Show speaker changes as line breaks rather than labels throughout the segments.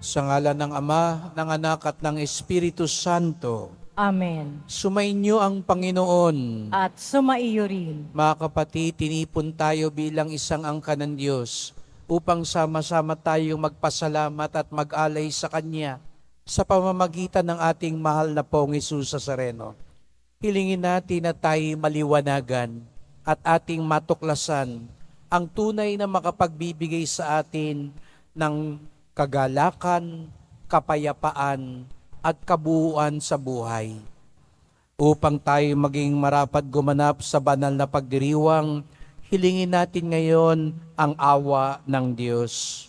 Sa ngalan ng Ama, ng Anak at ng Espiritu Santo.
Amen.
Sumainyo ang Panginoon.
At sumaiyo rin.
Mga kapatid, tinipon tayo bilang isang angkan ng Diyos upang sama-sama tayong magpasalamat at mag-alay sa Kanya sa pamamagitan ng ating mahal na Pong Hesus Nazareno. Hilingin natin na tayo maliwanagan at ating matuklasan ang tunay na makapagbibigay sa atin ng kagalakan, kapayapaan, at kabuuan sa buhay. Upang tayo maging marapat gumanap sa banal na pagdiriwang, hilingin natin ngayon ang awa ng Diyos.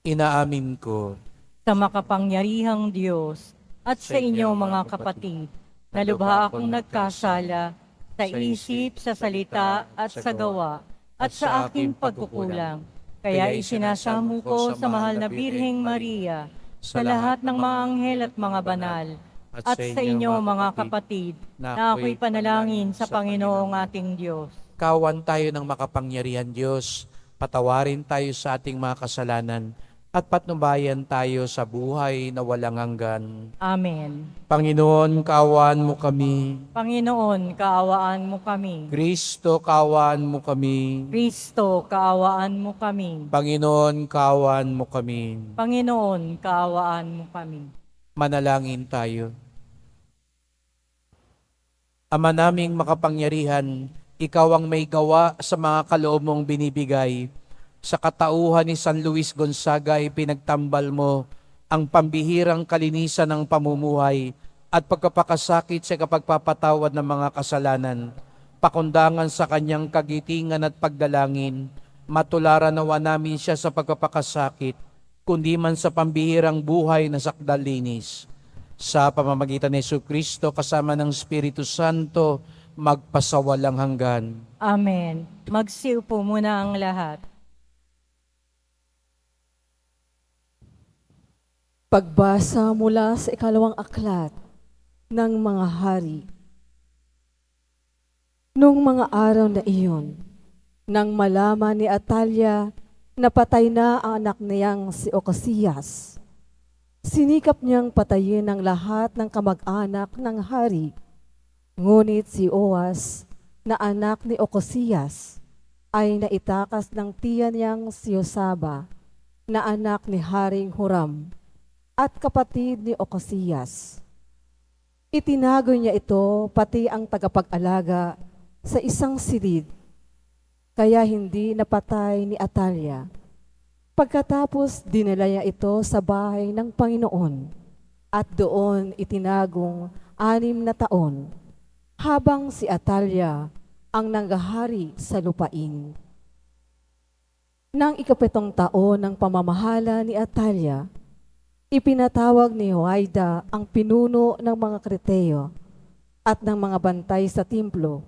Inaamin ko
Sa makapangyarihang Diyos at sa inyo mga kapatid, na lubha akong nagkasala sa isip, sa salita at sa gawa at sa aking pagkukulang. Kaya isinasamo ko sa mahal na Birheng Maria, sa lahat ng mga anghel at mga banal, at sa inyo mga kapatid, na ako'y panalangin sa Panginoong ating Diyos.
kawan tayo ng makapangyarihan Diyos, patawarin tayo sa ating mga kasalanan, at patnubayan tayo sa buhay na walang hanggan.
Amen.
Panginoon, kaawaan mo kami.
Panginoon, kaawaan mo kami.
Kristo, kaawaan mo kami.
Kristo, kaawaan mo kami.
Panginoon, kaawaan mo kami.
Panginoon, kaawaan mo kami.
Manalangin tayo. Ama naming makapangyarihan, ikaw ang may gawa sa mga kaloob mong binibigay. Sa katauhan ni San Luis Gonzaga ay pinagtambal mo ang pambihirang kalinisan ng pamumuhay at pagkapakasakit sa kapagpapatawad ng mga kasalanan. Pakundangan sa kanyang kagitingan at pagdalangin, matularan nawa namin siya sa pagkapakasakit, kundi man sa pambihirang buhay na sakdalinis. Sa pamamagitan ni Jesucristo kasama ng Espiritu Santo, magpasawalang hanggan.
Amen. Magsiupo muna ang lahat.
Pagbasa mula sa ikalawang aklat ng mga hari. Nung mga araw na iyon, nang malaman ni Atalia na patay na ang anak niyang si Ocasias, sinikap niyang patayin ang lahat ng kamag-anak ng hari. Ngunit si Oas, na anak ni Ocasias, ay naitakas ng tiyan niyang si Josaba, na anak ni Haring Huram, at kapatid ni Ocasias. Itinago niya ito pati ang tagapag-alaga sa isang silid, kaya hindi napatay ni Atalia. Pagkatapos dinala niya ito sa bahay ng Panginoon at doon itinagong 6 na taon habang si Atalia ang nanggahari sa lupain. Nang 7 taon ng pamamahala ni Atalia, ipinatawag ni Huwaida ang pinuno ng mga Kreteo at ng mga bantay sa templo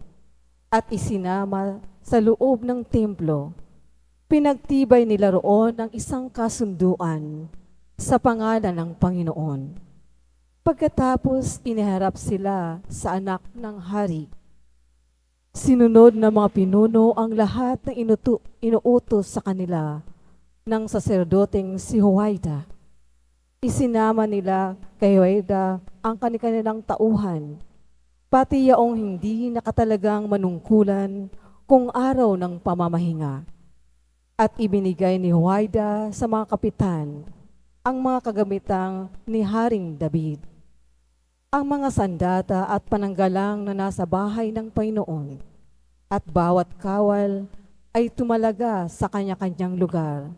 at isinama sa loob ng templo. Pinagtibay nila roon ang isang kasunduan sa pangalan ng Panginoon. Pagkatapos iniharap sila sa anak ng hari. Sinunod ng mga pinuno ang lahat ng inuutos sa kanila ng saserdoteng si Huwaida. Isinama nila kay Huwaida ang kanilang tauhan, pati yaong hindi nakatalagang manungkulan kung araw ng pamamahinga. At ibinigay ni Huwaida sa mga kapitan ang mga kagamitang ni Haring David, ang mga sandata at pananggalang na nasa bahay ng Panginoon, at bawat kawal ay tumalaga sa kanya-kanyang lugar,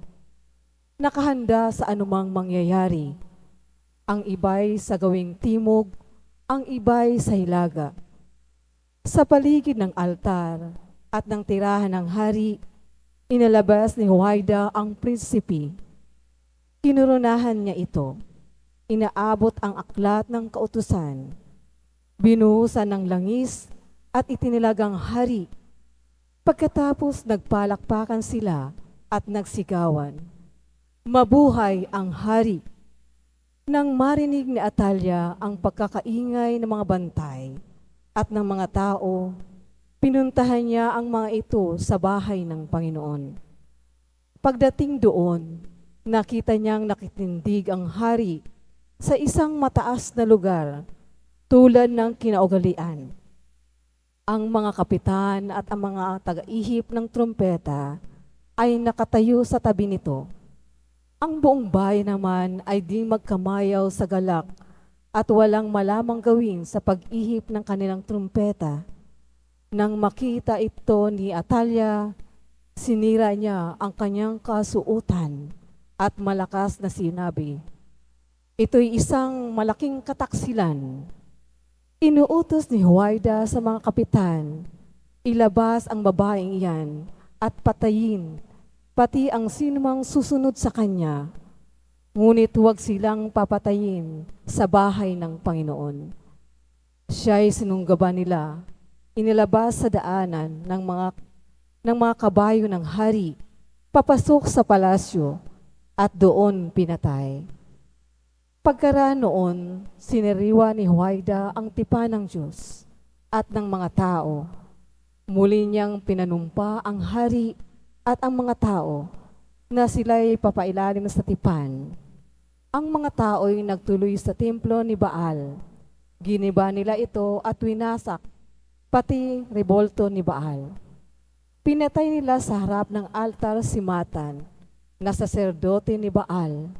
nakahanda sa anumang mangyayari. Ang iba'y sa gawing timog, ang iba'y sa hilaga. Sa paligid ng altar at ng tirahan ng hari, inalabas ni Huwaida ang prinsipi. Kinurunahan niya ito. Inaabot ang aklat ng kautusan. Binuhusan ng langis at itinilagang hari. Pagkatapos nagpalakpakan sila at nagsigawan, "Mabuhay ang hari!" Nang marinig ni Atalia ang pagkakaingay ng mga bantay at ng mga tao, pinuntahan niya ang mga ito sa bahay ng Panginoon. Pagdating doon, nakita niyang nakitindig ang hari sa isang mataas na lugar tulad ng kinaugalian. Ang mga kapitan at ang mga taga-ihip ng trumpeta ay nakatayo sa tabi nito. Ang buong bayan naman ay di magkamayaw sa galak at walang malamang gawin sa pag-ihip ng kanilang trumpeta. Nang makita ito ni Atalia, sinira niya ang kanyang kasuotan at malakas na sinabi, "Ito'y isang malaking kataksilan." Inuutos ni Huwaida sa mga kapitan, ilabas ang babaeng iyan at patayin, pati ang sinumang susunod sa kanya. Ngunit huwag silang papatayin sa bahay ng Panginoon. Siya'y sinunggaban nila, inilabas sa daanan ng mga kabayo ng hari, papasok sa palasyo, at doon pinatay. Pagkaraan noon, siniriwa ni Huwaida ang tipan ng Diyos at ng mga tao. Muli niyang pinanumpa ang hari at ang mga tao na sila'y papailalim sa tipan. Ang mga tao'y nagtuloy sa templo ni Baal. Giniba nila ito at winasak, pati rebolto ni Baal. Pinatay nila sa harap ng altar si Matan, na saserdote ni Baal,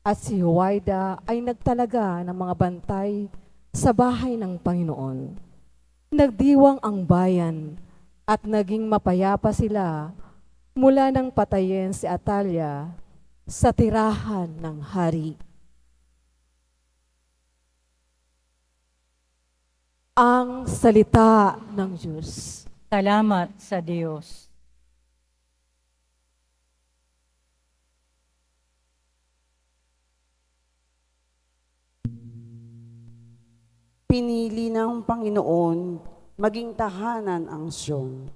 at si Huwaida ay nagtalaga ng mga bantay sa bahay ng Panginoon. Nagdiwang ang bayan at naging mapayapa sila mula nang patayin si Atalia sa tirahan ng hari. Ang salita ng Diyos.
Salamat sa Diyos.
Pinili ng Panginoon maging tahanan ang Sion.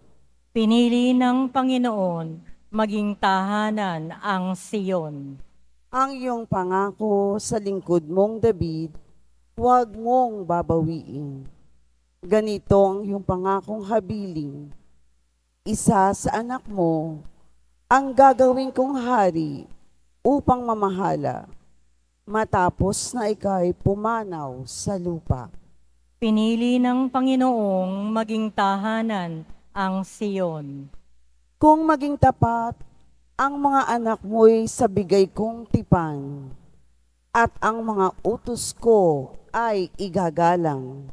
Pinili ng Panginoon maging tahanan ang Siyon.
Ang iyong pangako sa lingkod mong David, huwag mong babawiin. Ganito ang iyong pangakong habiling. Isa sa anak mo ang gagawin kong hari upang mamahala, matapos na ika'y pumanaw sa lupa.
Pinili ng Panginoong maging tahanan ang Siyon.
Kung maging tapat ang mga anak mo'y sa bigay kong tipan, at ang mga utos ko ay igagalang.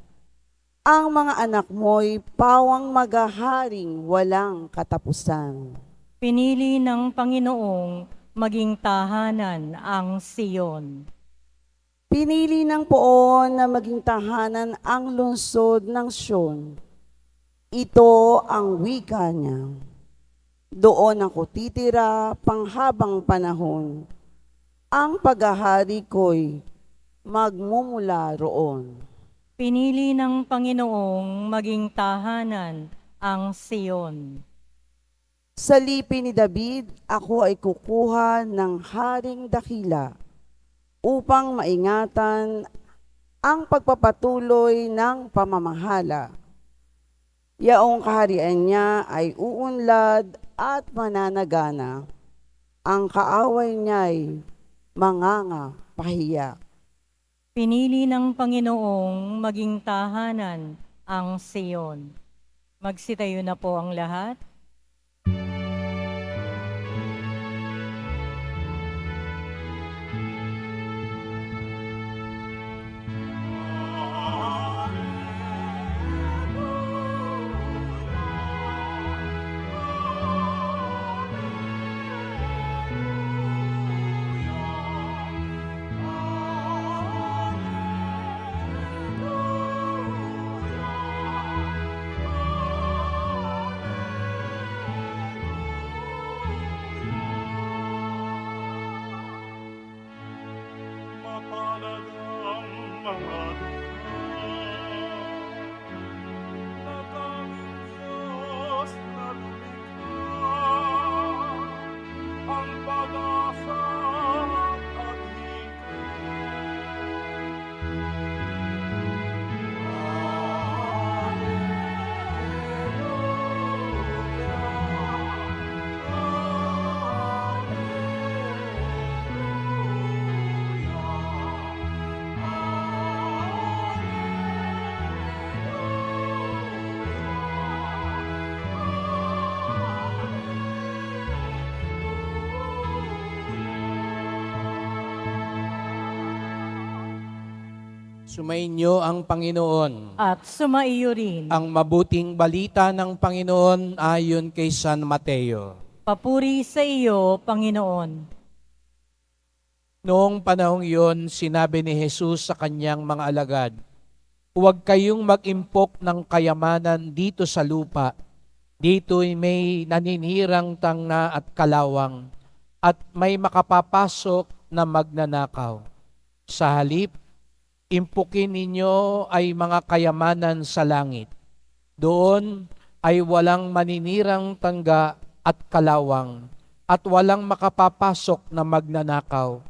Ang mga anak mo'y pawang magaharing walang katapusan.
Pinili ng Panginoong maging tahanan ang Siyon.
Pinili ng Poon na maging tahanan ang lungsod ng Sion. Ito ang wika niya. Doon ako titira panghabang panahon. Ang paghahari ko'y magmumula roon.
Pinili ng Panginoong maging tahanan ang Siyon.
Sa lipi ni David, ako ay kukuha ng haring dakila upang maingatan ang pagpapatuloy ng pamamahala. Yaong kaharian niya ay uunlad at mananagana. Ang kaaway niya'y manganga pahiya.
Pinili ng Panginoong maging tahanan ang Siyon. Magsitayo na po ang lahat.
Sumainyo ang Panginoon.
At sumaiyo rin.
Ang mabuting balita ng Panginoon ayon kay San Mateo.
Papuri sa iyo, Panginoon.
Noong panahong iyon, sinabi ni Jesus sa kanyang mga alagad, "Huwag kayong mag-impok ng kayamanan dito sa lupa. Dito'y may naninirang tangna at kalawang, at may makapapasok na magnanakaw. Sa halip, impukin ninyo ay mga kayamanan sa langit. Doon ay walang maninirang tangga at kalawang, at walang makapapasok na magnanakaw.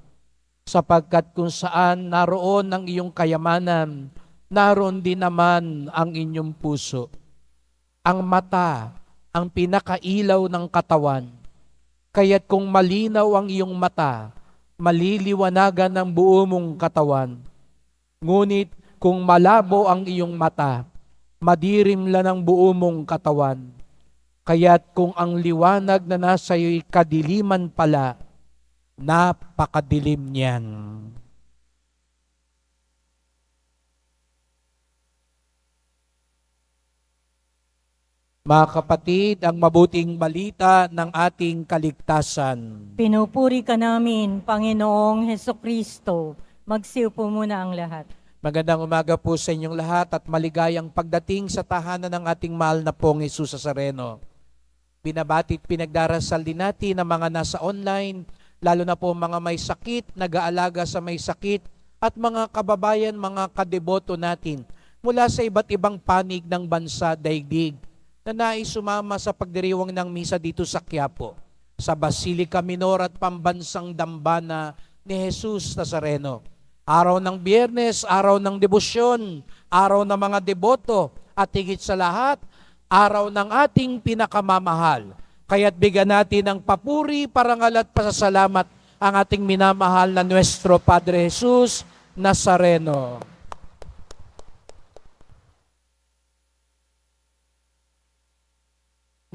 Sapagkat kung saan naroon ang iyong kayamanan, naroon din naman ang inyong puso. Ang mata, ang pinakailaw ng katawan. Kaya't kung malinaw ang iyong mata, maliliwanagan ang buo mong katawan. Ngunit kung malabo ang iyong mata, madirim lang ang buo mong katawan. Kaya't kung ang liwanag na nasa iyo'y kadiliman pala, napakadilim niyan." Mga kapatid, ang mabuting balita ng ating kaligtasan.
Pinupuri ka namin, Panginoong Hesukristo. Magsiupo muna ang lahat.
Magandang umaga po sa inyong lahat at maligayang pagdating sa tahanan ng ating mahal na pong Jesus Nazareno. Binabati at pinagdarasal din natin ang mga nasa online, lalo na po mga may sakit, nag-aalaga sa may sakit, at mga kababayan, mga kadeboto natin mula sa iba't ibang panig ng bansa, daigdig, na nais sumama sa pagdiriwang ng misa dito sa Quiapo, sa Basilica Minor at Pambansang Dambana ni Jesus Nazareno. Araw ng Biyernes, araw ng debosyon, araw ng mga deboto, at higit sa lahat, araw ng ating pinakamamahal. Kaya't bigyan natin ng papuri, parangal at pasasalamat ang ating minamahal na Nuestro Padre Jesus Nazareno.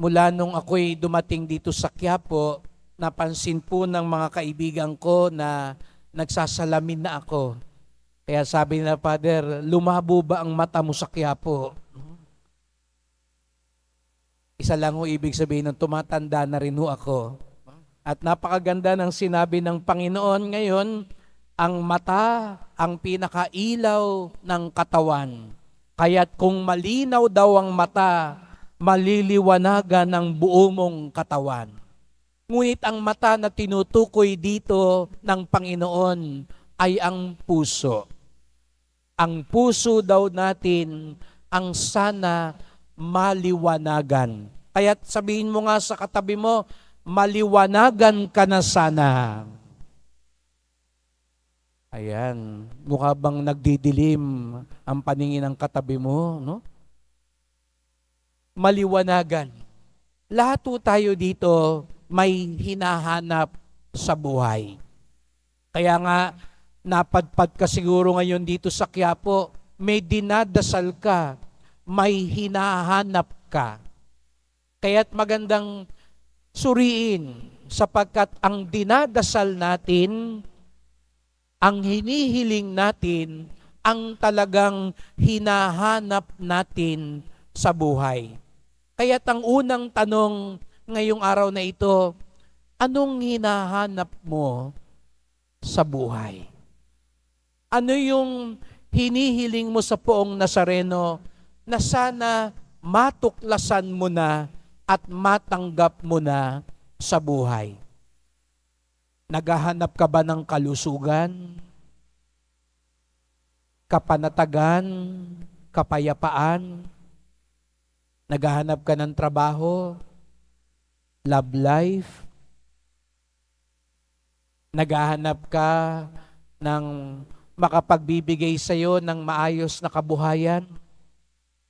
Mula nung ako'y dumating dito sa Quiapo, napansin po ng mga kaibigan ko na nagsasalamin na ako. Kaya sabi na, "Father, lumabo ba ang mata mo sa Quiapo?" Isa lang ho ibig sabihin ng tumatanda na rin ho ako. At napakaganda ng sinabi ng Panginoon ngayon, ang mata ang pinakailaw ng katawan. Kaya't kung malinaw daw ang mata, maliliwanagan ang buo mong katawan. Ngunit ang mata na tinutukoy dito ng Panginoon ay ang puso. Ang puso daw natin ang sana maliwanagan. Kaya't sabihin mo nga sa katabi mo, maliwanagan ka na sana. Ayan, mukha bang nagdidilim ang paningin ng katabi mo, no? Maliwanagan. Lahat po tayo dito may hinahanap sa buhay. Kaya nga, napadpad ka siguro ngayon dito sa Quiapo, may dinadasal ka, may hinahanap ka. Kaya't magandang suriin sapagkat ang dinadasal natin, ang hinihiling natin, ang talagang hinahanap natin sa buhay. Kaya't ang unang tanong ngayong araw na ito, anong hinahanap mo sa buhay? Ano yung hinihiling mo sa Poong Nazareno na sana matuklasan mo na at matanggap mo na sa buhay? Naghahanap ka ba ng kalusugan, kapanatagan, kapayapaan? Naghahanap ka ng trabaho, love life? Naghahanap ka ng makapagbibigay sa iyo ng maayos na kabuhayan?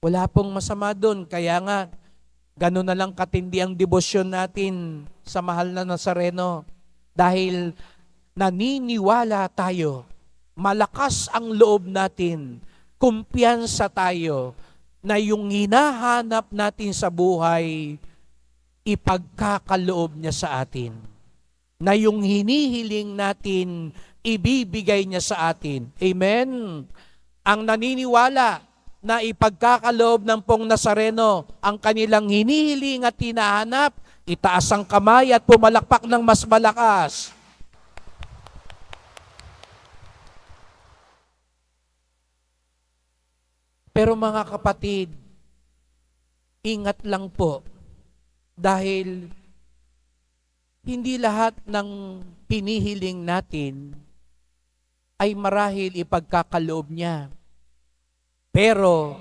Wala pong masama doon. Kaya nga, gano'n na lang katindi ang debosyon natin sa mahal na Nazareno. Dahil naniniwala tayo, malakas ang loob natin, kumpiyansa tayo, na yung hinahanap natin sa buhay, ipagkakaloob niya sa atin. Na yung hinihiling natin, ibibigay niya sa atin. Amen? ang naniniwala na ipagkakaloob ng pong Nazareno ang kanilang hinihiling at hinahanap, itaas ang kamay at pumalakpak ng mas malakas. Pero mga kapatid, ingat lang po dahil hindi lahat ng pinihiling natin ay marahil ipagkakaloob niya. Pero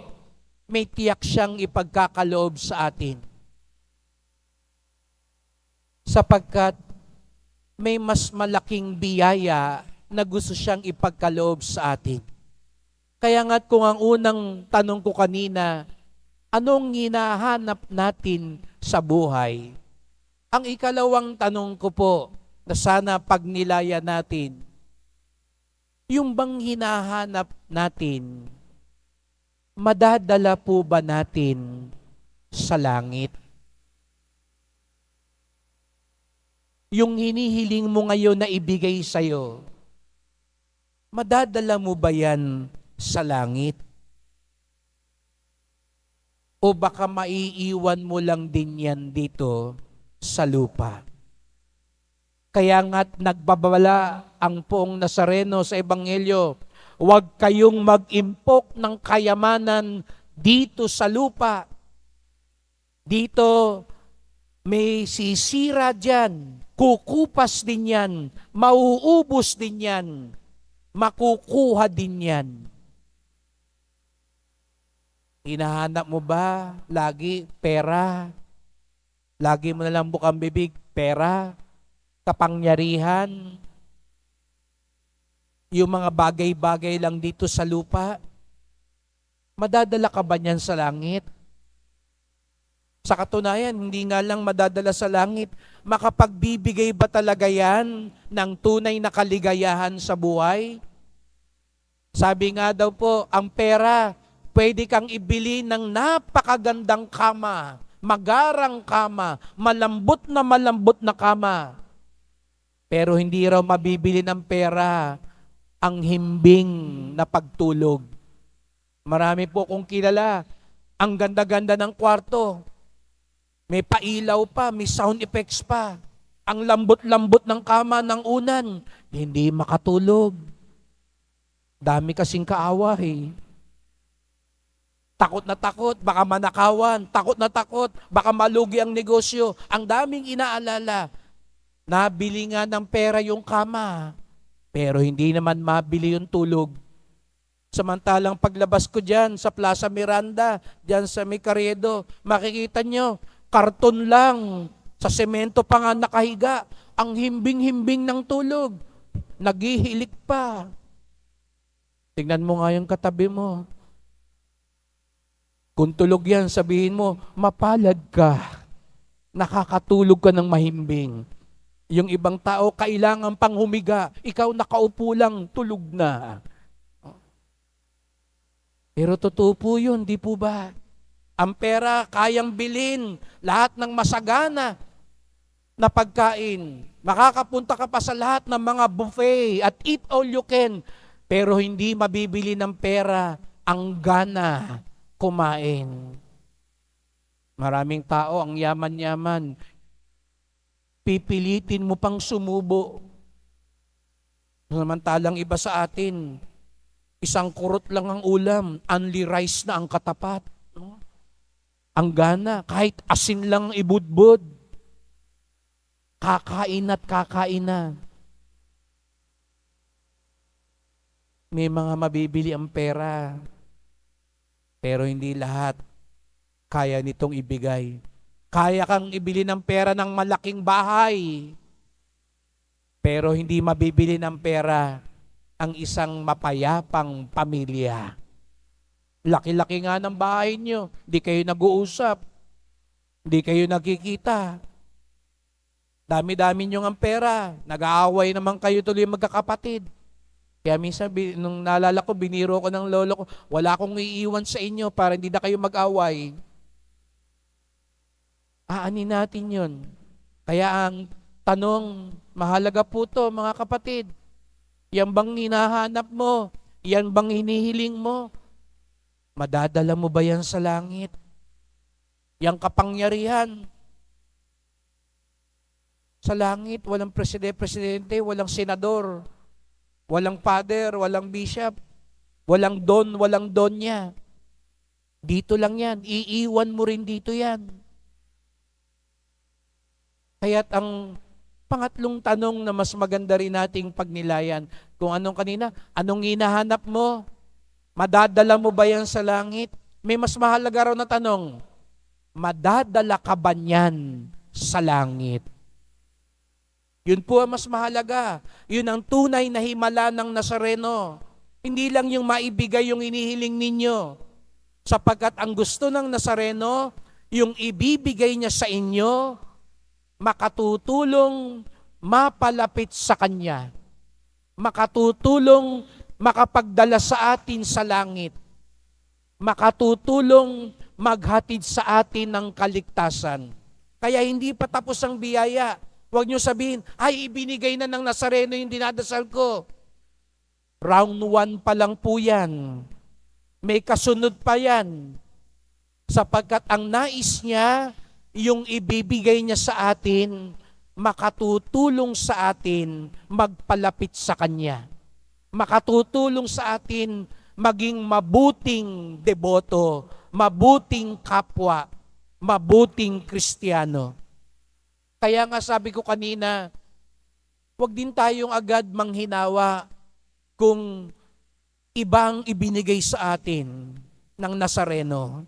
may tiyak siyang ipagkakaloob sa atin. Sapagkat may mas malaking biyaya na gusto siyang ipagkaloob sa atin. Kaya nga't kung ang unang tanong ko kanina, anong hinahanap natin sa buhay? Ang ikalawang tanong ko po, na sana pagnilaya natin, yung bang hinahanap natin, madadala po ba natin sa langit? Yung hinihiling mo ngayon na ibigay sa'yo, madadala mo ba yan sa langit? O baka maiiwan mo lang din yan dito sa lupa? Kaya nga't nagbabala ang poong Nazareno sa Ebanghelyo, huwag kayong mag-impok ng kayamanan dito sa lupa. Dito may sisira dyan, kukupas din yan, mauubos din yan, makukuha din yan. Hinahanap mo ba lagi pera? Lagi mo nalang bukang bibig, pera, kapangyarihan, yung mga bagay-bagay lang dito sa lupa? Madadala ka ba niyan sa langit? Sa katunayan, hindi nga lang madadala sa langit, makapagbibigay ba talaga yan ng tunay na kaligayahan sa buhay? Sabi nga daw po, ang pera, pwede kang ibili ng napakagandang kama, magarang kama, malambot na kama. Pero hindi raw mabibili ng pera ang himbing na pagtulog. Marami po kong kilala, ang ganda-ganda ng kwarto, may pailaw pa, may sound effects pa. Ang lambot-lambot ng kama ng unan, hindi makatulog. Dami kasing kaaway. Takot na takot, baka manakawan. Takot na takot, baka malugi ang negosyo. Ang daming inaalala. Nabili nga ng pera yung kama, pero hindi naman mabili yung tulog. Samantalang paglabas ko dyan sa Plaza Miranda, dyan sa Micaredo, makikita nyo, karton lang, sa semento pa nga nakahiga, ang himbing-himbing ng tulog. Naghihilik pa. Tingnan mo nga yung katabi mo. Kung tulog yan, sabihin mo, mapalad ka. Nakakatulog ka ng mahimbing. Yung ibang tao, kailangan pang humiga. Ikaw nakaupo lang, tulog na. Pero totoo po yun, di po ba? Ang pera, kayang bilhin lahat ng masagana na pagkain. Makakapunta ka pa sa lahat ng mga buffet at eat all you can. Pero hindi mabibili ng pera ang gana kumain. Maraming tao, ang yaman-yaman, pipilitin mo pang sumubo. Samantalang iba sa atin, isang kurot lang ang ulam, only rice na ang katapat. No? Ang gana, kahit asin lang ibudbud. Kakain at kakain na. May mga mabibili ang pera, pero hindi lahat kaya nitong ibigay. Kaya kang ibili ng pera ng malaking bahay, pero hindi mabibili ng pera ang isang mapayapang pamilya. Laki-laki nga ng bahay nyo, di kayo nag-uusap, di kayo nagkikita. Dami-dami nyo ng pera, nag-aaway naman kayo tuloy magkakapatid. Kaya minsan, nung naalala ko, biniro ko ng lolo ko, wala akong iiwan sa inyo para hindi na kayo mag-away. Aanin natin yun. Kaya ang tanong, mahalaga po to mga kapatid. Yan bang hinahanap mo Yan bang hinihiling mo? Madadala mo ba yan sa langit? Yang kapangyarihan sa langit, walang presidente, walang senador, walang father, walang bishop, walang donya. Dito lang yan. Iiwan mo rin dito yan. Kaya't ang pangatlong tanong na mas maganda rin nating pagnilayan, kung anong kanina, anong hinahanap mo? Madadala mo ba yan sa langit? May mas mahalaga raw na tanong, madadala ka ba niyan sa langit? Yun po ang mas mahalaga. Yun ang tunay na himala ng Nazareno. Hindi lang yung maibigay yung inihiling ninyo. Sapagkat ang gusto ng Nazareno, yung ibibigay niya sa inyo, makatutulong mapalapit sa Kanya. Makatutulong makapagdala sa atin sa langit. Makatutulong maghatid sa atin ng kaligtasan. Kaya hindi pa tapos ang biyaya. Huwag niyo sabihin, ay ibinigay na ng Nazareno yung dinadasal ko. Round 1 pa lang po yan. May kasunod pa yan. Sapagkat ang nais niya, yung ibibigay niya sa atin, makatutulong sa atin magpalapit sa Kanya. Makatutulong sa atin maging mabuting deboto, mabuting kapwa, mabuting Kristiyano. Kaya nga sabi ko kanina, huwag din tayong agad manghinawa kung ibang ibinigay sa atin ng Nazareno.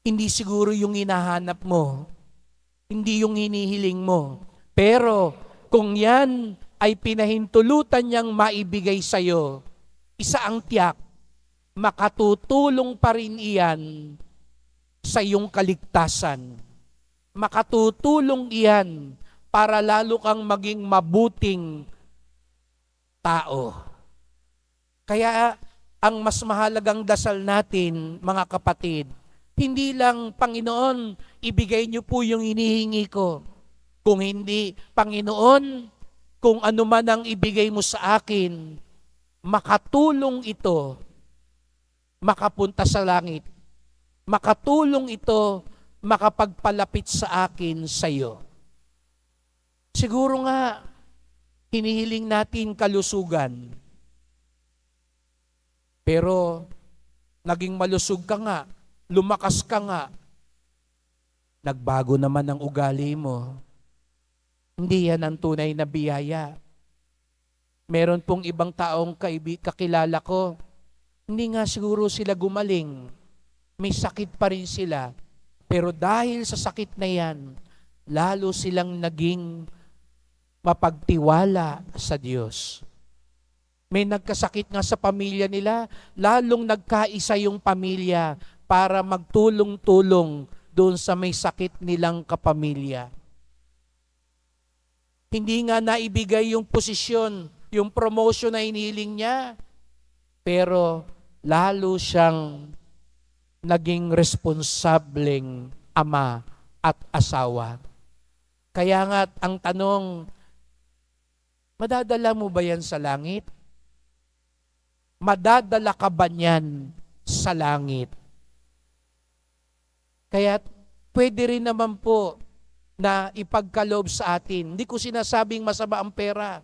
Hindi siguro yung hinahanap mo, hindi yung hinihiling mo. Pero kung yan ay pinahintulutan niyang maibigay sa iyo, isa ang tiyak, makatutulong pa rin iyan sa iyong kaligtasan. Makatutulong iyan para lalo kang maging mabuting tao. Kaya ang mas mahalagang dasal natin, mga kapatid, hindi lang, Panginoon, ibigay niyo po yung hinihingi ko. Kung hindi, Panginoon, kung ano man ang ibigay mo sa akin, makatulong ito, makapunta sa langit. Makatulong ito, makapagpalapit sa akin sa iyo. Siguro nga, hinihiling natin kalusugan. Pero, naging malusog ka nga, lumakas ka nga, nagbago naman ang ugali mo. Hindi yan ang tunay na biyaya. Meron pong ibang taong kakilala ko, hindi nga siguro sila gumaling. May sakit pa rin sila. Pero dahil sa sakit na yan, lalo silang naging mapagtiwala sa Diyos. May nagkasakit nga sa pamilya nila, lalong nagkaisa yung pamilya para magtulong-tulong doon sa may sakit nilang kapamilya. Hindi nga naibigay yung posisyon, yung promotion na inihiling niya, pero lalo siyang naging responsableng ama at asawa. Kaya nga ang tanong, madadala mo ba yan sa langit? Madadala ka ba niyan sa langit? Kaya pwede rin naman po na ipagkaloob sa atin. Hindi ko sinasabing masama ang pera.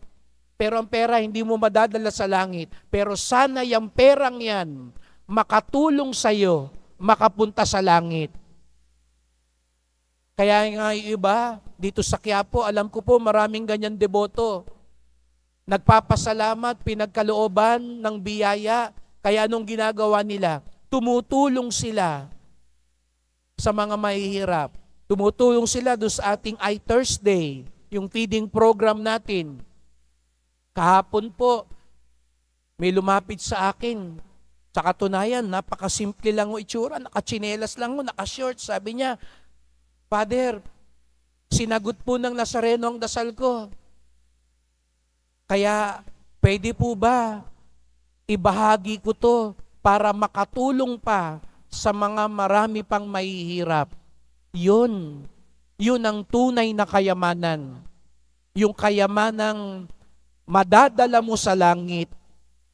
Pero ang pera hindi mo madadala sa langit. Pero sana yung perang yan makatulong sa iyo, makapunta sa langit. Kaya nga yung iba, dito sa Quiapo, alam ko po maraming ganyan deboto. Nagpapasalamat, pinagkalooban ng biyaya. Kaya anong ginagawa nila? Tumutulong sila sa mga mahihirap. Tumutulong sila doon sa ating iThursday, yung feeding program natin. Kahapon po, may lumapit sa akin. Sa katunayan, napakasimple lang o itsura, nakachinelas lang o, nakashort. Sabi niya, Father, sinagot po ng Nazareno ang dasal ko. Kaya, pwede po ba ibahagi ko to para makatulong pa sa mga marami pang mahihirap? Yun ang tunay na kayamanan. Yung kayamanang madadala mo sa langit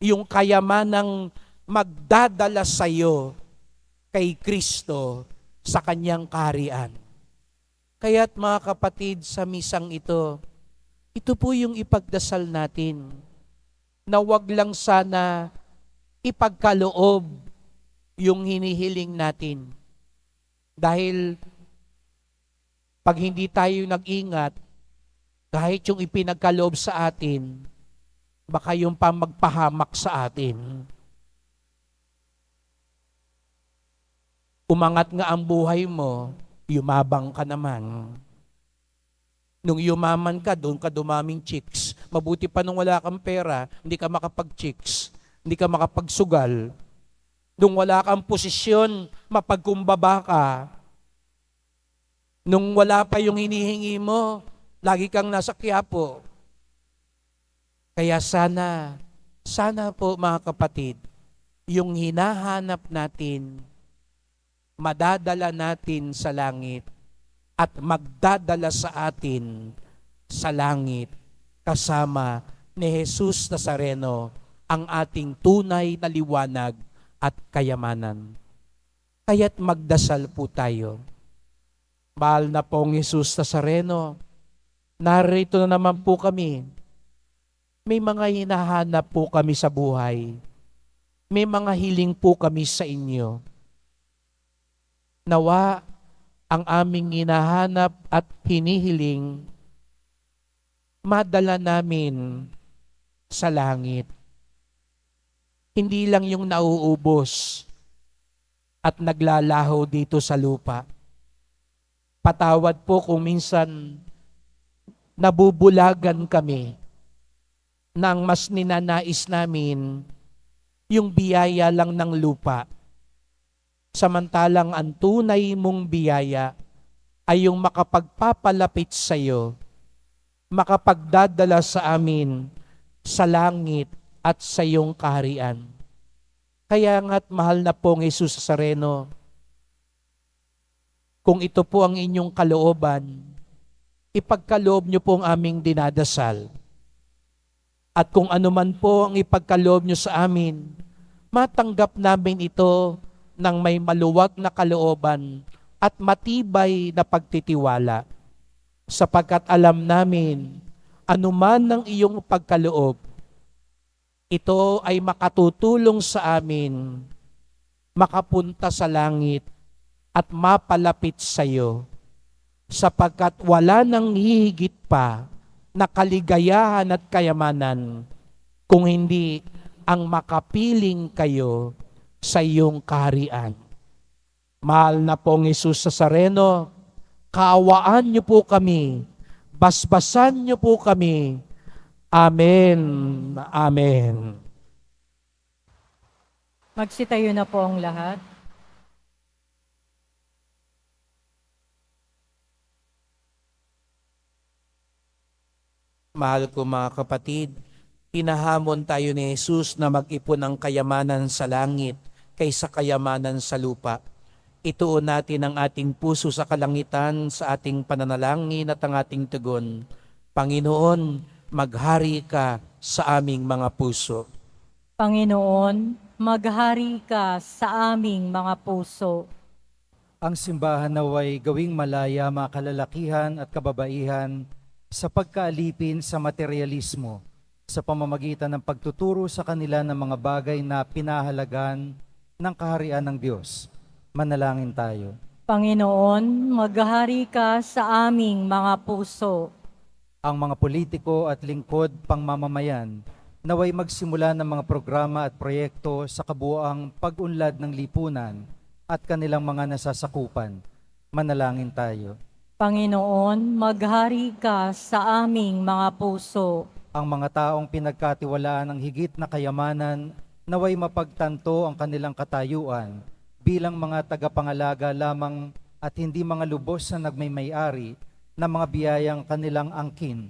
yung kayamanang magdadala sa iyo kay Kristo sa kanyang kaharian. Kaya't mga kapatid, sa misang ito po yung ipagdasal natin, na wag lang sana ipagkaloob yung hinihiling natin. Dahil pag hindi tayo nag-ingat, kahit yung ipinagkaloob sa atin, baka yung pa magpahamak sa atin. Umangat nga ang buhay mo, yumabang ka naman. Nung yumaman ka, doon ka dumaming chicks. Mabuti pa nung wala kang pera, hindi ka makapag-chicks, hindi ka makapagsugal. Nung wala kang posisyon, mapagkumbaba ka. Nung wala pa yung hinihingi mo, lagi kang nasa Quiapo. Kaya sana po mga kapatid, yung hinahanap natin, madadala natin sa langit at magdadala sa atin sa langit kasama ni Jesus Nazareno, ang ating tunay na liwanag at kayamanan. Kaya't magdasal po tayo. Mahal na pong Jesus Nazareno, narito na naman po kami. May mga hinahanap po kami sa buhay. May mga hiling po kami sa inyo. Nawa ang aming hinahanap at hinihiling, madala namin sa langit. Hindi lang yung nauubos at naglalaho dito sa lupa. Patawad po kung minsan nabubulagan kami nang mas ninanais namin yung biyaya lang ng lupa. Samantalang ang tunay mong biyaya ay yung makapagpapalapit sa iyo, makapagdadala sa amin sa langit at sa iyong kaharian. Kaya nga't mahal na pong Jesus Nazareno, kung ito po ang inyong kalooban, ipagkaloob niyo po ang aming dinadasal. At kung ano man po ang ipagkaloob niyo sa amin, matanggap namin ito ng may maluwag na kalooban at matibay na pagtitiwala. Sapagkat alam namin, anuman ang iyong pagkaloob, ito ay makatutulong sa amin, makapunta sa langit at mapalapit sa iyo. Sapagkat wala nang hihigit pa na kaligayahan at kayamanan kung hindi ang makapiling kayo sa iyong kaharian. Mahal na pong Jesus Nazareno, kaawaan niyo po kami, basbasan niyo po kami. Amen. Amen.
Magsitayo na po ang lahat.
Mahal ko mga kapatid, hinahamon tayo ni Jesus na mag-ipon ng kayamanan sa langit kaysa kayamanan sa lupa. Ituon natin ang ating puso sa kalangitan sa ating pananalangin at ang ating tugon. Panginoon, maghari ka sa aming mga puso.
Panginoon, maghari ka sa aming mga puso.
Ang simbahan naway gawing malaya mga kalalakihan at kababaihan sa pagkaalipin sa materialismo sa pamamagitan ng pagtuturo sa kanila ng mga bagay na pinahalagan ng kaharian ng Diyos. Manalangin tayo.
Panginoon, maghari ka sa aming mga puso.
Ang mga politiko at lingkod pangmamamayan naway magsimula ng mga programa at proyekto sa kabuoang pag-unlad ng lipunan at kanilang mga nasasakupan. Manalangin tayo.
Panginoon, maghari ka sa aming mga puso.
Ang mga taong pinagkatiwalaan ng higit na kayamanan naway mapagtanto ang kanilang katayuan bilang mga tagapangalaga lamang at hindi mga lubos na nagmay-ari ng mga biyayang kanilang angkin.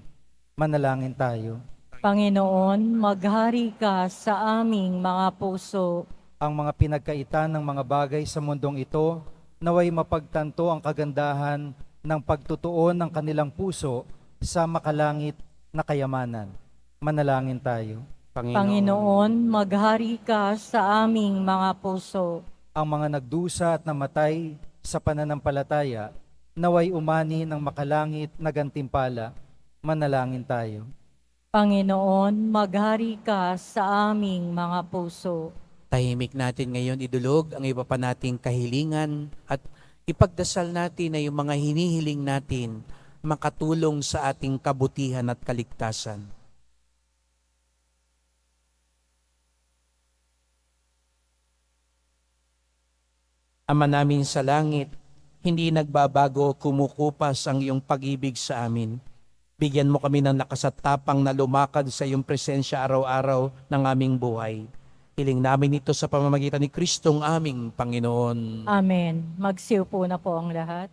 Manalangin tayo.
Panginoon, maghari ka sa aming mga puso.
Ang mga pinagkaitan ng mga bagay sa mundong ito naway mapagtanto ang kagandahan ng pagtutuon ng kanilang puso sa makalangit na kayamanan. Manalangin tayo.
Panginoon, maghari ka sa aming mga puso.
Ang mga nagdusa at namatay sa pananampalataya, naway umani ng makalangit na gantimpala. Manalangin tayo.
Panginoon, maghari ka sa aming mga puso.
Tahimik natin ngayon idulog ang iba pa nating kahilingan at ipagdasal natin na yung mga hinihiling natin makatulong sa ating kabutihan at kaligtasan. Ama namin sa langit, hindi nagbabago o kumukupas ang iyong pag-ibig sa amin. Bigyan mo kami ng lakas at tapang na lumakad sa iyong presensya araw-araw ng aming buhay. Hiling namin ito sa pamamagitan ni Kristong aming Panginoon.
Amen. Magsiupo na po ang lahat.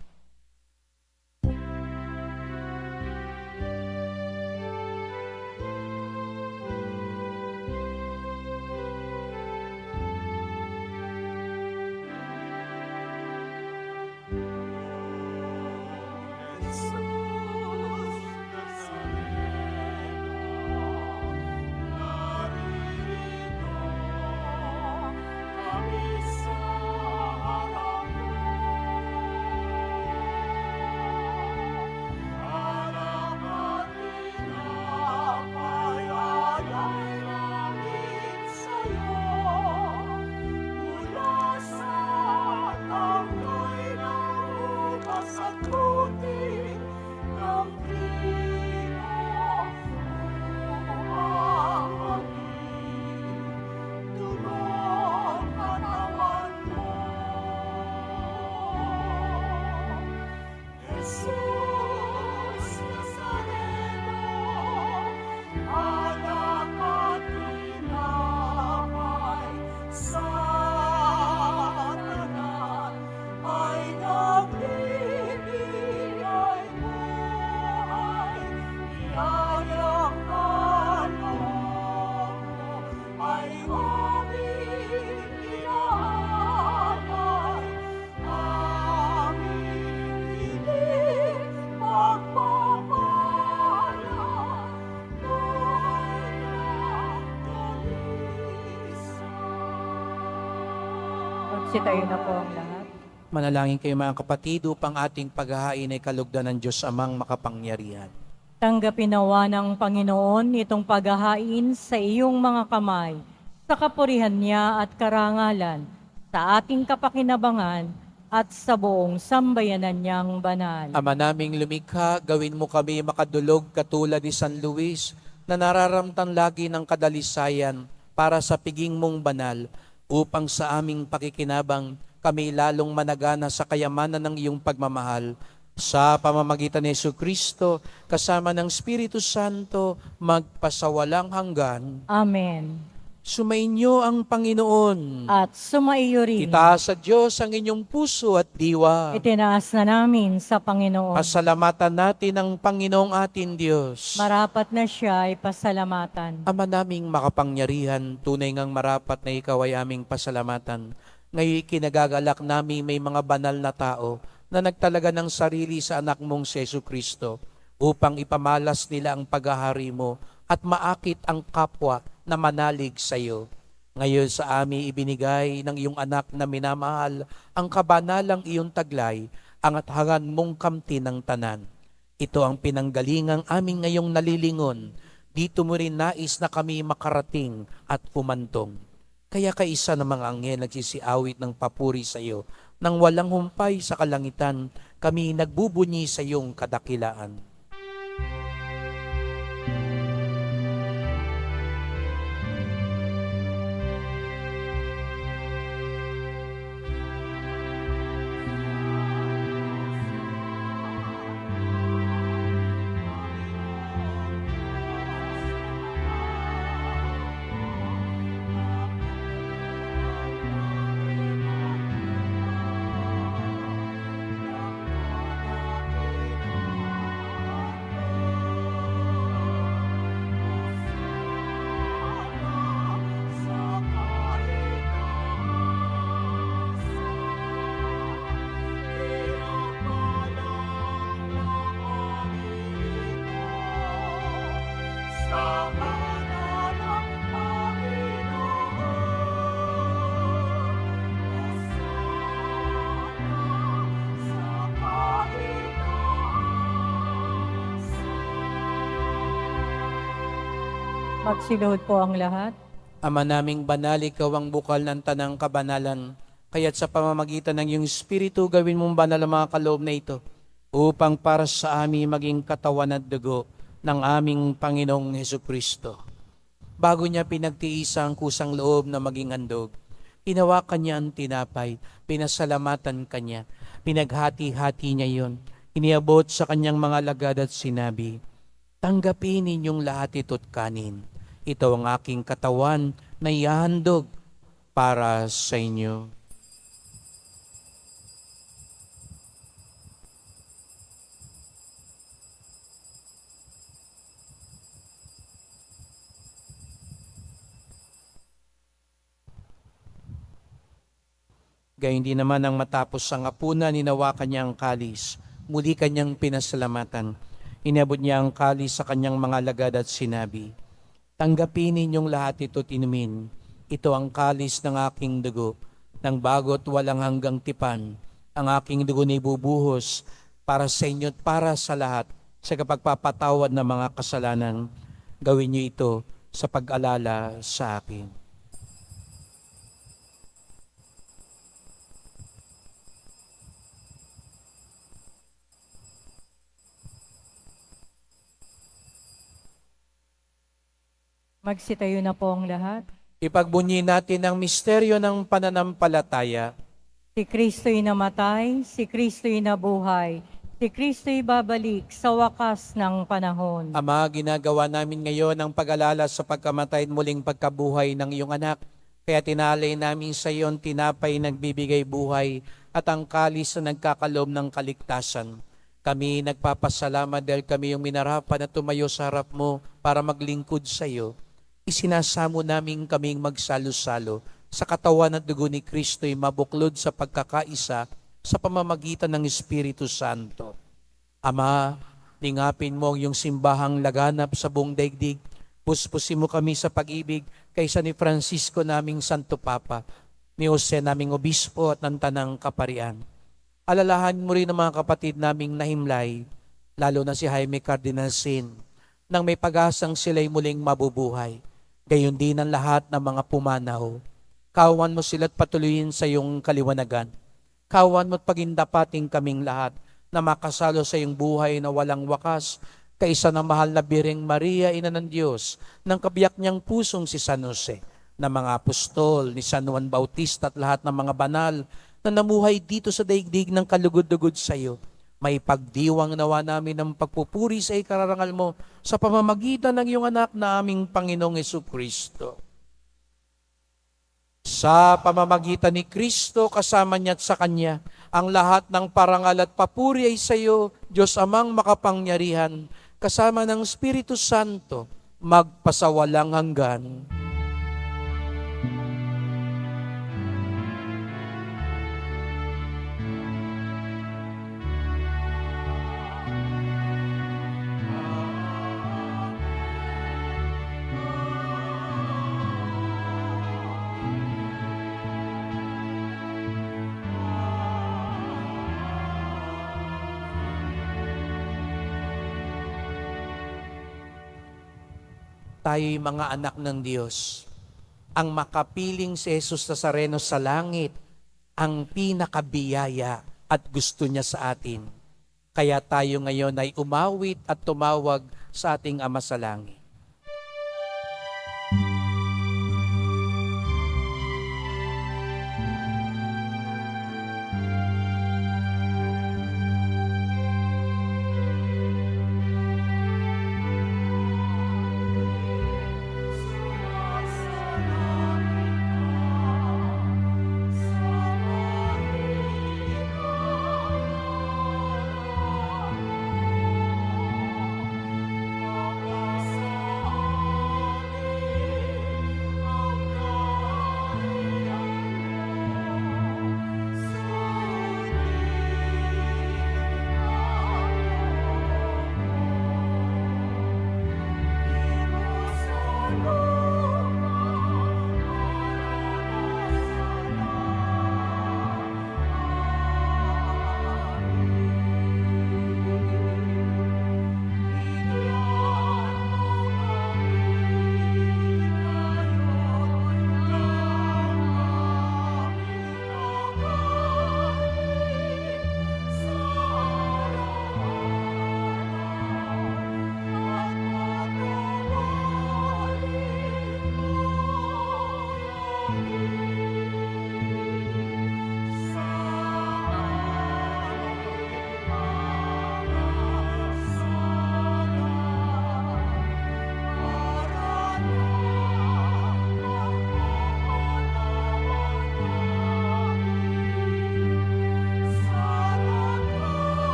Magsitayo na po ang lahat.
Manalangin kayo mga kapatid upang ating paghahain ay kalugdan ng Diyos amang makapangyarihan.
Tanggapin nawa ng Panginoon itong paghahain sa iyong mga kamay, sa kapurihan niya at karangalan, sa ating kapakinabangan at sa buong sambayanan niyang banal.
Ama naming lumikha, gawin mo kami makadulog katulad ni San Luis na nararamtan lagi ng kadalisayan para sa piging mong banal, upang sa aming pakikinabang kami lalong managana sa kayamanan ng iyong pagmamahal. Sa pamamagitan ni Jesucristo, kasama ng Espiritu Santo, magpasawalang hanggan.
Amen.
Sumainyo ang Panginoon.
At sumaiyo rin.
Itaas sa Diyos ang inyong puso at diwa.
Itinaas na namin sa Panginoon.
Pasalamatan natin ang Panginoong ating Diyos.
Marapat na siya ay pasalamatan.
Ama naming makapangyarihan, tunay ngang marapat na ikaw ay aming pasalamatan. Ngayon kinagagalak namin may mga banal na tao na nagtalaga ng sarili sa anak mong si Jesucristo upang ipamalas nila ang paghahari mo at maakit ang kapwa na manalig sa iyo. Ngayon sa amin ibinigay ng iyong anak na minamahal ang kabanalang iyong taglay, ang athangan mong kamti ng tanan. Ito ang pinanggalingang aming ngayong nalilingon. Dito mo rin nais na kami makarating at kumantong. Kaya kaisa ng mga anghel nagsisiawit ng papuri sa iyo. Nang walang humpay sa kalangitan, kami nagbubunyi sa iyong kadakilaan.
Magsiluhod po ang lahat.
Ama naming banal, ikaw ang bukal ng tanang kabanalan. Kaya't sa pamamagitan ng iyong Espiritu, gawin mong banal ang mga kaloob na ito upang para sa amin maging katawan at dugo ng aming Panginoong Hesukristo. Bago niya pinagtiis ang kusang loob na maging handog, hinawakan niya ang tinapay, pinasalamatan kanya, pinaghati-hati niya yon, iniabot sa kanyang mga lagad at sinabi, "Tanggapin ninyong lahat ito't kanin. Ito ang aking katawan na ihahandog para sa inyo." Gayun din naman ang matapos ang hapunan, ninawakan niya ang kalis. Muli kanyang pinasalamatan. Inabot niya ang kalis sa kanyang mga lagad at sinabi, "Tanggapin ninyong lahat ito't inumin. Ito ang kalis ng aking dugo, ng bago't walang hanggang tipan. Ang aking dugo na ibubuhos para sa inyo at para sa lahat sa kapagpapatawad ng mga kasalanan. Gawin niyo ito sa pag-alala sa akin."
Magsitayo na po ang lahat.
Ipagbunyi natin ang misteryo ng pananampalataya.
Si Kristo'y namatay, si Kristo'y nabuhay, si Kristo'y babalik sa wakas ng panahon.
Ama, ginagawa namin ngayon ang pag-alala sa pagkamatay at muling pagkabuhay ng iyong anak. Kaya tinalay namin sa iyon tinapay nagbibigay buhay at ang kalis na nagkakaloob ng kaligtasan. Kami nagpapasalamat dahil kami yung minarapan at tumayo sa harap mo para maglingkod sa iyo. Isinasamo namin kaming magsalo-salo sa katawan at dugo ni Kristo'y mabuklod sa pagkakaisa sa pamamagitan ng Espiritu Santo. Ama, lingapin mo ang iyong simbahang laganap sa buong daigdig. Puspusin mo kami sa pag-ibig kaysa ni Francisco naming Santo Papa, ni Jose naming Obispo at ng Tanang Kaparian. Alalahanin mo rin ang mga kapatid naming nahimlay, lalo na si Jaime Cardinal Sin, nang may pag-asang sila'y muling mabubuhay. Gayon din ang lahat ng mga pumanaw. Kawan mo sila't patuloyin sa iyong kaliwanagan. Kawan mo't pagindapating kaming lahat na makasalo sa iyong buhay na walang wakas, kaisa ng mahal na Birheng Maria, Ina ng Diyos, ng kabiyak niyang pusong si San Jose, ng mga apostol, ni San Juan Bautista at lahat ng mga banal na namuhay dito sa daigdig ng kalugod-lugod sa iyo. May pagdiwang nawa namin ng pagpupuri sa ikararangal mo sa pamamagitan ng iyong anak na aming Panginoong Hesukristo. Sa pamamagitan ni Kristo, kasama niya at sa Kanya, ang lahat ng parangal at papuri ay sa iyo, Diyos Amang makapangyarihan, kasama ng Espiritu Santo, magpasawalang hanggan. Tayo'y mga anak ng Diyos. Ang makapiling si Jesus Nazareno sa langit, ang pinakabiyaya at gusto niya sa atin. Kaya tayo ngayon ay umawit at tumawag sa ating Ama sa Langit.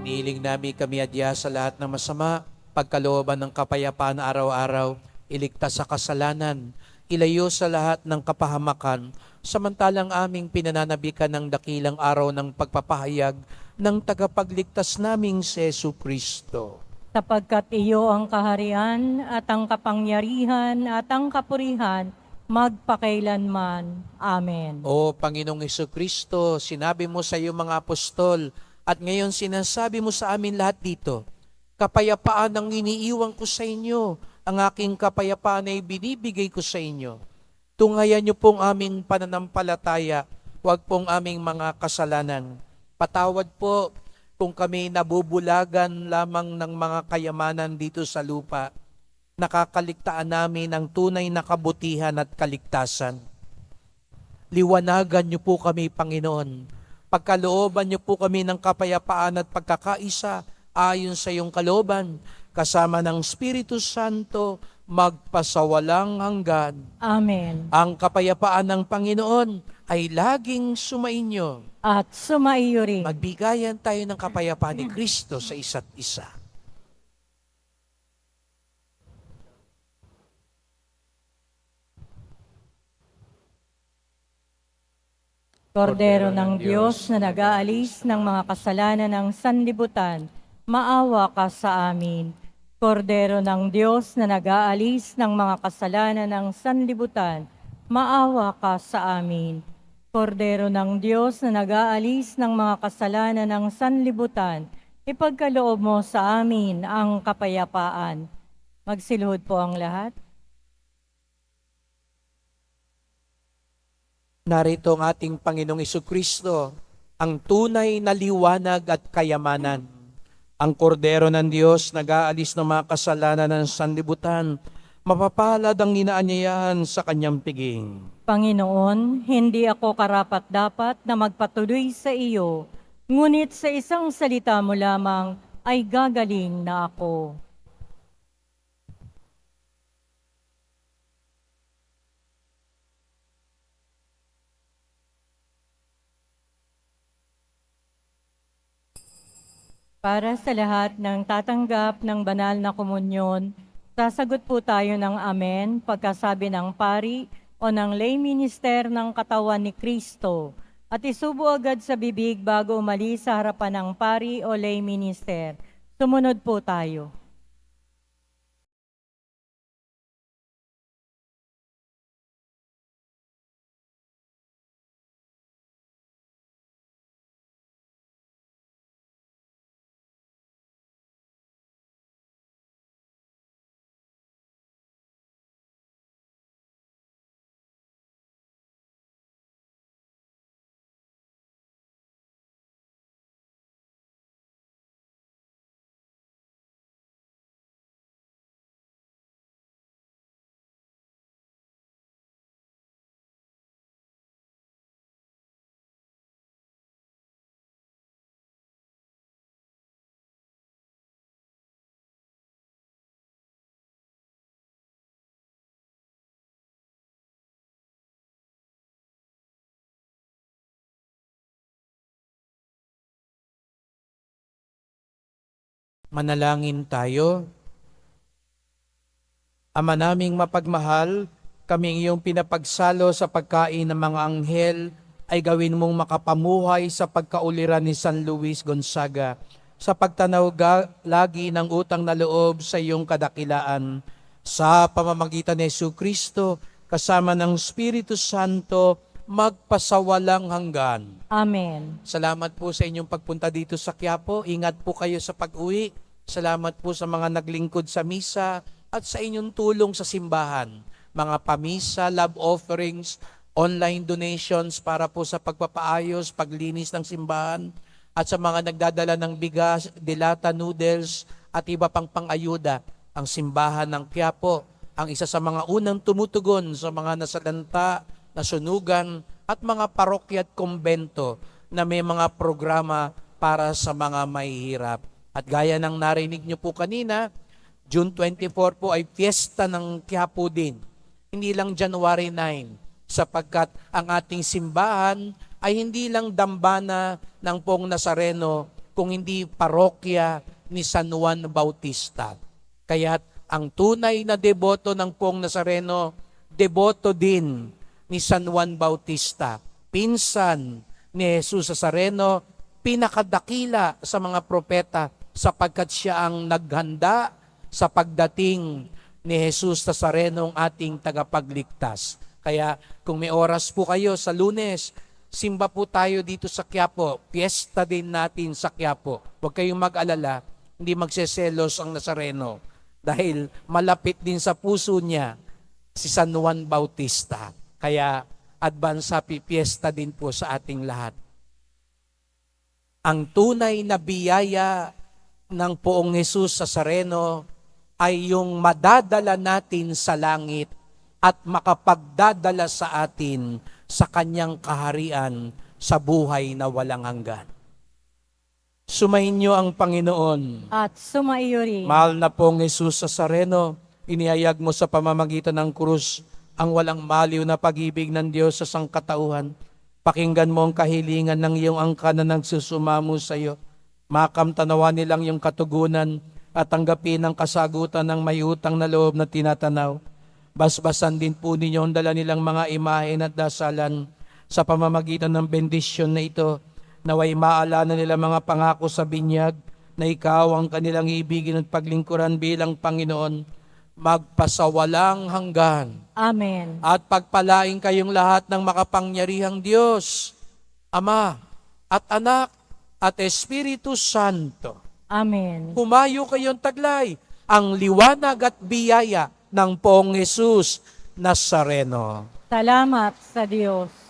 Iniling namin kami adya sa lahat ng masama, pagkalooban ng kapayapaan araw-araw, iligtas sa kasalanan, ilayo sa lahat ng kapahamakan, samantalang aming pinananabikan ng dakilang araw ng pagpapahayag ng tagapagligtas naming si Jesu Kristo.
Sapagkat iyo ang kaharian at ang kapangyarihan at ang kapurihan magpakailanman. Amen.
O Panginoong Jesucristo, sinabi mo sa iyong mga apostol at ngayon sinasabi mo sa amin lahat dito, kapayapaan ang iniiwan ko sa inyo, ang aking kapayapaan ay binibigay ko sa inyo. Tungayan niyo pong aming pananampalataya, huwag pong aming mga kasalanan. Patawad po kung kami nabubulagan lamang ng mga kayamanan dito sa lupa. Nakakaligtaan namin ang tunay na kabutihan at kaligtasan. Liwanagan niyo po kami, Panginoon. Pagkalooban niyo po kami ng kapayapaan at pagkakaisa ayon sa iyong kalooban, kasama ng Espiritu Santo, magpasawalang hanggan.
Amen.
Ang kapayapaan ng Panginoon ay laging sumainyo.
At sumaiyo rin.
Magbigayan tayo ng kapayapaan ni Kristo sa isa't isa.
Kordero ng Diyos na nag-aalis ng mga kasalanan ng sanlibutan, maawa ka sa amin. Kordero ng Diyos na nag-aalis ng mga kasalanan ng sanlibutan, maawa ka sa amin. Kordero ng Diyos na nag-aalis ng mga kasalanan ng sanlibutan, ipagkaloob mo sa amin ang kapayapaan. Magsiluhod po ang lahat.
Narito ang ating Panginoong Jesucristo, ang tunay na liwanag at kayamanan. Ang kordero ng Diyos nag-aalis ng mga kasalanan ng sanlibutan, mapapalad ang inaanyayahan sa kanyang piging.
Panginoon, hindi ako karapat-dapat na magpatuloy sa iyo, ngunit sa isang salita mo lamang ay gagaling na ako. Para sa lahat ng tatanggap ng banal na komunyon, sasagot po tayo ng amen pagkasabi ng pari o ng lay minister ng katawan ni Kristo at isubo agad sa bibig bago umalis sa harapan ng pari o lay minister. Sumunod po tayo.
Manalangin tayo. Ama naming mapagmahal, kaming iyong pinapagsalo sa pagkain ng mga anghel, ay gawin mong makapamuhay sa pagkauliran ni San Luis Gonzaga, sa pagtanaw lagi ng utang na loob sa iyong kadakilaan, sa pamamagitan ni Jesu Kristo, kasama ng Espiritu Santo, magpasawalang hanggan.
Amen.
Salamat po sa inyong pagpunta dito sa Quiapo. Ingat po kayo sa pag-uwi. Salamat po sa mga naglingkod sa misa at sa inyong tulong sa simbahan. Mga pamisa, love offerings, online donations para po sa pagpapaayos, paglinis ng simbahan, at sa mga nagdadala ng bigas, dilata, noodles, at iba pang pang-ayuda. Ang simbahan ng Quiapo, ang isa sa mga unang tumutugon sa mga nasalanta, nasunugan, at mga parokya at kumbento na may mga programa para sa mga mahihirap. At gaya ng narinig niyo po kanina, June 24 po ay fiesta ng Quiapo din. Hindi lang January 9, sapagkat ang ating simbahan ay hindi lang dambana ng Pong Nazareno, kung hindi parokya ni San Juan Bautista. Kaya't ang tunay na deboto ng Poong Nazareno, deboto din ni San Juan Bautista. Pinsan ni Jesus Nazareno, pinakadakila sa mga propeta sapagkat siya ang naghanda sa pagdating ni Jesus Nazareno, ang ating tagapagligtas. Kaya kung may oras po kayo sa Lunes, simba po tayo dito sa Quiapo. Fiesta din natin sa Quiapo. Huwag kayong mag-alala, hindi magseselos ang Nazareno. Dahil malapit din sa puso niya si San Juan Bautista. Kaya advance happy fiesta din po sa ating lahat. Ang tunay na biyaya ng Poong Jesus Nazareno ay yung madadala natin sa langit at makapagdadala sa atin sa kanyang kaharian sa buhay na walang hanggan. Sumainyo ang Panginoon.
At sumaiyo rin.
Mahal na Poong Jesus Nazareno, inihayag mo sa pamamagitan ng krus ang walang maliw na pag-ibig ng Diyos sa sangkatauhan. Pakinggan mo ang kahilingan ng iyong angka na nagsusumamo sa iyo. Makamtanawa nilang iyong katugunan at tanggapin ang kasagutan ng may utang na loob na tinatanaw. Basbasan din po ninyo ang dala nilang mga imahen at dasalan sa pamamagitan ng bendisyon na ito. Naway maalala nila mga pangako sa binyag na ikaw ang kanilang ibigin at paglingkuran bilang Panginoon, magpasawalang hanggan.
Amen.
At pagpalain kayong lahat ng makapangyarihang Diyos, Ama at Anak at Espiritu Santo.
Amen.
Humayo kayong taglay ang liwanag at biyaya ng Poong Jesus Nazareno.
Salamat sa Diyos.